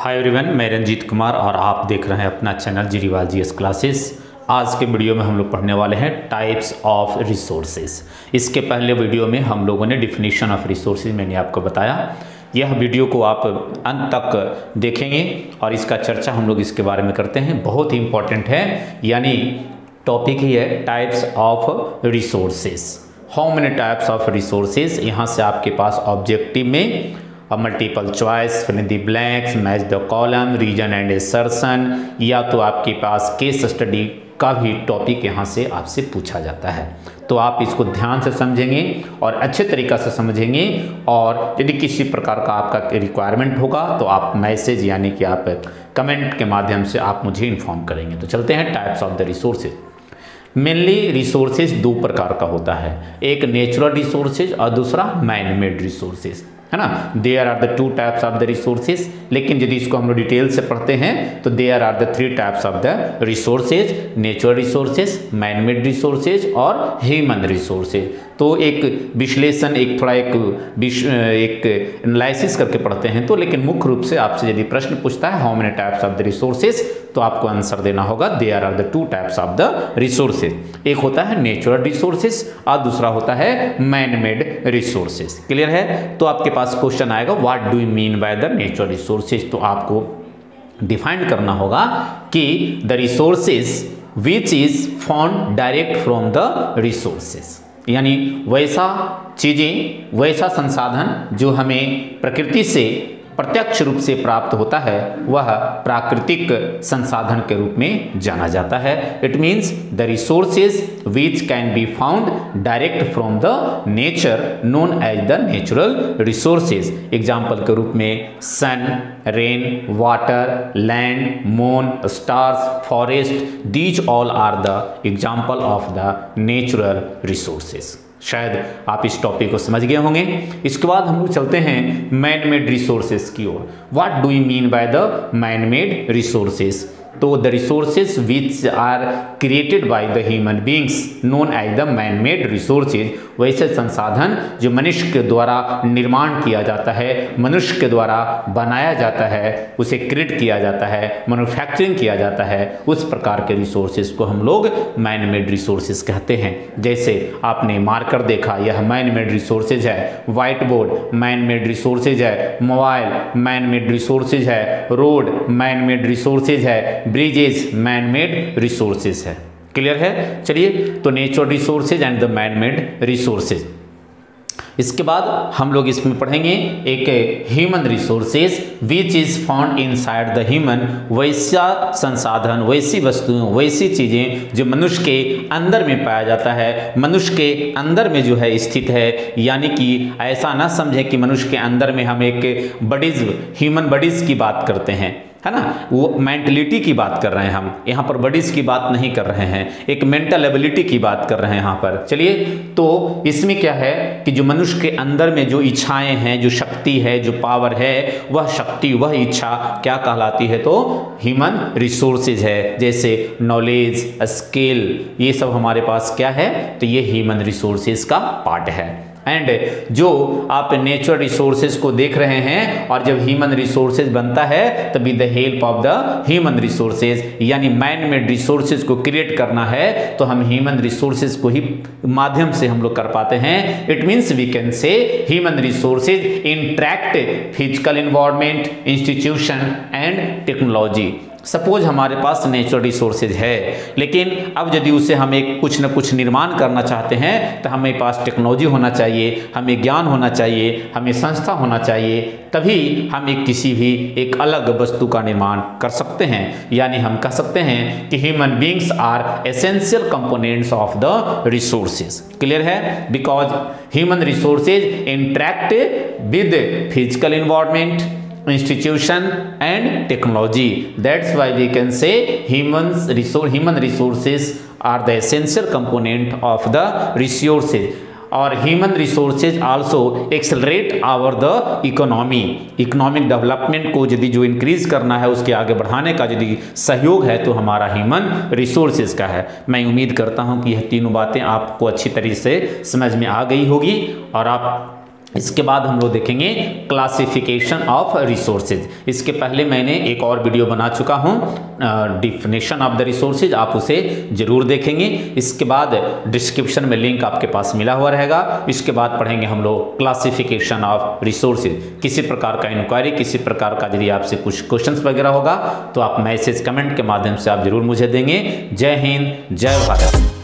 Hi everyone, मैं रंजीत कुमार और आप देख रहे हैं अपना चैनल जीरीवाल जीएस क्लासेस। आज के वीडियो में हम लोग पढ़ने वाले हैं टाइप्स ऑफ रिसोर्सेज। इसके पहले वीडियो में हम लोगों ने डिफिनीशन ऑफ रिसोर्सेज मैंने आपको बताया। यह वीडियो को आप अंत तक देखेंगे और इसका चर्चा हम लोग इसके बारे में करते हैं। बहुत ही इंपॉर्टेंट है, यानी टॉपिक ही है types of resources. How many types of resources, यहाँ से आपके पास ऑब्जेक्टिव में multiple choice, fill in the blanks, match the column, reason and assertion, या तो आपके पास केस स्टडी का भी टॉपिक यहाँ से आपसे पूछा जाता है। तो आप इसको ध्यान से समझेंगे और अच्छे तरीक़ा से समझेंगे, और यदि किसी प्रकार का आपका रिक्वायरमेंट होगा तो आप मैसेज यानी कि आप कमेंट के माध्यम से आप मुझे इन्फॉर्म करेंगे। तो चलते हैं types of the resources. Mainly resources दो प्रकार का होता है, एक नेचुरल रिसोर्सेज और दूसरा मैन मेड रिसोर्सेज, है ना। There are the two types of the resources. लेकिन यदि इसको हम लोग डिटेल से पढ़ते हैं तो there are the three types of the resources, natural resources, man made resources और ह्यूमन रिसोर्सेज। तो एक विश्लेषण, एक एनालिसिस करके पढ़ते हैं तो, लेकिन मुख्य रूप से आपसे यदि प्रश्न पूछता है how many types of the resources, तो आपको आंसर देना होगा there are the two types of the resources. एक होता है नेचुरल रिसोर्सेज और दूसरा होता है मैन मेड रिसोर्सेज। क्लियर है? तो आपके पास क्वेश्चन आएगा what do you mean by the natural resources. तो आपको डिफाइन करना होगा कि the resources which is found direct from the resources, यानी वैसा चीज़ें, वैसा संसाधन जो हमें प्रकृति से प्रत्यक्ष रूप से प्राप्त होता है, वह प्राकृतिक संसाधन के रूप में जाना जाता है। It means the resources which can be found direct from the nature known as the natural resources. Example के रूप में sun, rain, water, land, moon, stars, forest, these all are the example of the natural resources. शायद आप इस topic को समझ गए होंगे। इसके बाद हम लोग चलते हैं मैन मेड रिसोर्सेज की ओर। What do you mean by the man made resources? तो the resources which are created by the human beings known as the man made resources, वैसे संसाधन जो मनुष्य के द्वारा निर्माण किया जाता है, मनुष्य के द्वारा बनाया जाता है, उसे क्रिएट किया जाता है, मैन्युफैक्चरिंग किया जाता है, उस प्रकार के रिसोर्सेज को हम लोग मैन मेड रिसोर्सेज कहते हैं। जैसे आपने मार्कर देखा, यह मैन मेड रिसोर्सेज है। White board man made resources है। मोबाइल मैन मेड रिसोर्सेज है। रोड मैन मेड रिसोर्सेज है। ब्रिजेज मैन मेड रिसोर्सेज है। क्लियर है? चलिए, तो natural resources and the man made resources. इसके बाद हम लोग इसमें पढ़ेंगे एक human resources which is found inside the human, वैसा संसाधन, वैसी वस्तुएं, वैसी चीजें जो मनुष्य के अंदर में पाया जाता है, मनुष्य के अंदर में जो है स्थित है। यानी कि ऐसा ना समझे कि मनुष्य के अंदर में हम एक बॉडीज, ह्यूमन बॉडीज की बात करते हैं, है ना, वो मेंटलिटी की बात कर रहे हैं हम यहाँ पर, बॉडीज की बात नहीं कर रहे हैं, एक मेंटल एबिलिटी की बात कर रहे हैं यहाँ पर। चलिए, तो इसमें क्या है कि जो मनुष्य के अंदर में जो इच्छाएं हैं, जो शक्ति है, जो पावर है, वह शक्ति, वह इच्छा क्या कहलाती है? तो ह्यूमन रिसोर्सेज है। जैसे नॉलेज, स्किल, ये सब हमारे पास क्या है? तो ये ह्यूमन रिसोर्सेज का पार्ट है। एंड जो आप नेचुरल रिसोर्सेज को देख रहे हैं, और जब ह्यूमन रिसोर्सेज बनता है तभी the help of the human resources, यानी मैन मेड रिसोर्सेज को क्रिएट करना है तो हम ह्यूमन रिसोर्सेज को ही माध्यम से हम लोग कर पाते हैं। It means we can say human resources interact physical environment, institution and technology. Suppose हमारे पास नेचुरल रिसोर्सेज है, लेकिन अब यदि उसे हम एक कुछ न कुछ निर्माण करना चाहते हैं तो हमें पास टेक्नोलॉजी होना चाहिए, हमें ज्ञान होना चाहिए, हमें संस्था होना चाहिए, तभी हम किसी भी एक अलग वस्तु का निर्माण कर सकते हैं। यानी हम कह सकते हैं कि human beings are essential components of the resources. Clear है? Because human resources interact with physical environment, institution and technology. That's why we can say human resources are the essential component of the resources. और human resources also accelerate our the economy, economic development को यदि जो increase करना है, उसके आगे बढ़ाने का यदि सहयोग है तो हमारा ह्यूमन रिसोर्सेज का है। मैं उम्मीद करता हूं कि यह तीनों बातें आपको अच्छी तरीके से समझ में आ गई होगी और आप इसके बाद हम लोग देखेंगे क्लासिफिकेशन ऑफ रिसोर्सेज। इसके पहले मैंने एक और वीडियो बना चुका हूँ डिफिनेशन ऑफ द रिसोर्सेज, आप उसे जरूर देखेंगे। इसके बाद डिस्क्रिप्शन में लिंक आपके पास मिला हुआ रहेगा। इसके बाद पढ़ेंगे हम लोग क्लासिफिकेशन ऑफ रिसोर्सेज। किसी प्रकार का इंक्वायरी, किसी प्रकार का यदि आपसे कुछ क्वेश्चंस वगैरह होगा तो आप मैसेज कमेंट के माध्यम से आप जरूर मुझे देंगे। जय हिंद, जय भारत।